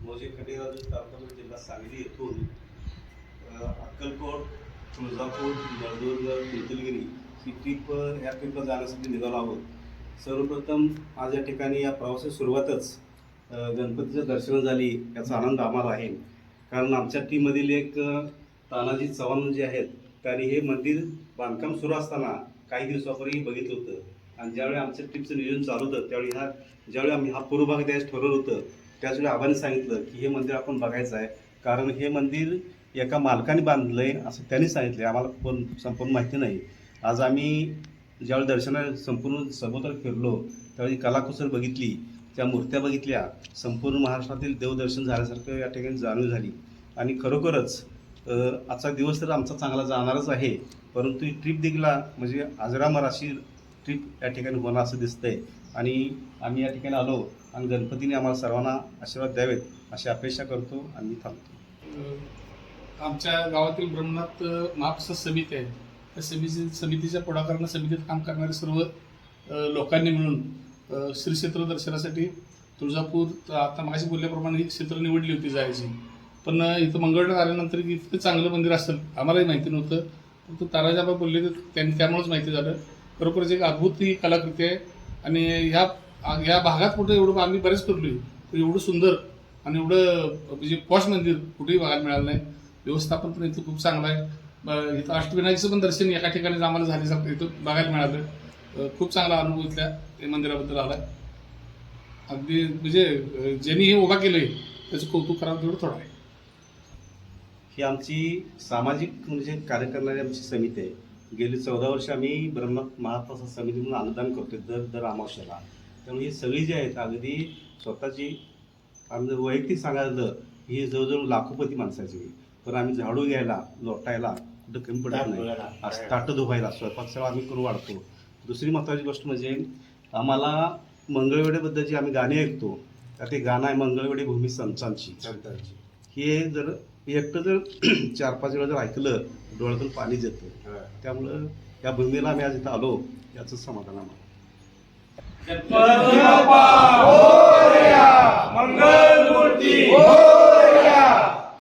मौजे खंडेराज तालुका जिल्हा सांगली येथून अक्कलकोट, तुळजापूर, नळदुर्ग, तेथुलगिरी ही ह्या ट्रिपला जाण्यासाठी निघालो आहोत. सर्वप्रथम आज या ठिकाणी या प्रवासाची सुरुवातच गणपतीचं दर्शन झाली याचा आनंद आम्हाला आहे. कारण आमच्या टीममधील एक तानाजी चव्हाण जे आहेत त्यांनी हे मंदिर बांधकाम सुरू असताना काही दिवसापूर्वी बघितलं होतं आणि ज्यावेळी आमच्या ट्रिपचं नियोजन चालू होतं त्यावेळी ज्यावेळी आम्ही पूर्वभाग द्यायचं ठरवलं होतं त्याचवेळी आबांनी सांगितलं की हे मंदिर आपण बघायचं आहे. कारण हे मंदिर एका मालकाने बांधलं आहे असं त्यांनी सांगितलं. आम्हाला पण संपूर्ण माहिती नाही. आज आम्ही ज्यावेळी दर्शनाला संपूर्ण सभोवताल फिरलो त्यावेळी कलाकुसर बघितली, त्या मूर्त्या बघितल्या, संपूर्ण महाराष्ट्रातील देवदर्शन झाल्यासारखं या ठिकाणी जाणीव झाली. आणि खरोखरच आजचा दिवस तर आमचा चांगला जाणारच आहे, परंतु ही ट्रीप देखील म्हणजे अजरामर अशी ट्रीप या ठिकाणी होणं असं दिसतंय. आणि आम्ही या ठिकाणी आलो आणि गणपतीने आम्हाला सर्वांना आशीर्वाद द्यावेत अशी अपेक्षा करतो आणि मी थांबतो. आमच्या गावातील ब्रह्मनाथ महाप्रसाद समिती आहे. त्या समितीच्या पुढाकारानं समितीत काम करणारे सर्व लोकांनी मिळून श्री क्षेत्र दर्शनासाठी तुळजापूर आता मागाशी बोलल्याप्रमाणे ही क्षेत्र निवडली होती जायची. पण इथं मंगळवार आल्यानंतर की इतकं चांगलं मंदिर असेल आम्हालाही माहिती नव्हतं. फक्त ताराजाबा बोलले तर त्यामुळेच माहिती झालं. खरोखरच एक अद्भुत ही कलाकृती आहे. आणि ह्या भागात कुठं एवढं आम्ही बरेच फिरलो तर एवढं सुंदर आणि एवढं म्हणजे पॉश मंदिर कुठेही बघायला मिळालं नाही. व्यवस्थापन पण इथं खूप चांगलं आहे. इथं अष्टविनायकचं पण दर्शन एका ठिकाणी आम्हाला झाल्यासारखं इथं बघायला मिळालं. खूप चांगला अनुभव इथल्या मंदिराबद्दल आला. अगदी म्हणजे ज्यांनी हे उभा केलं आहे त्याचं कौतुक करावं तेवढं थोडं आहे. ही आमची सामाजिक म्हणजे कार्य करणारी आमची समिती आहे. गेली 14 वर्ष आम्ही ब्रह्मनाथ महाप्रसाद समिती म्हणून अनुदान करतो दर अमावस्याला. त्यामुळे ही सगळी जी आहेत अगदी स्वतःची आम्ही वैयक्तिक सांगायचं ही जवळजवळ लाखोपती माणसाची. पण आम्ही झाडू घ्यायला लोटायला कुठं कमी पडत नाही. असं ताटं धुवायला स्वयंपाक सगळं आम्ही करून वाढतो. दुसरी महत्त्वाची गोष्ट म्हणजे आम्हाला मंगळवेढेबद्दलची आम्ही गाणी ऐकतो. त्यात एक गाणं आहे मंगळवेढे भूमी संतांची. हे जर एकटं जर 4-5 वेळा जर ऐकलं डोळ्यातून पाणीच येतं. त्यामुळं या भूमीला आम्ही आज इथं आलो याचं समाधान आम्हाला. मंगळ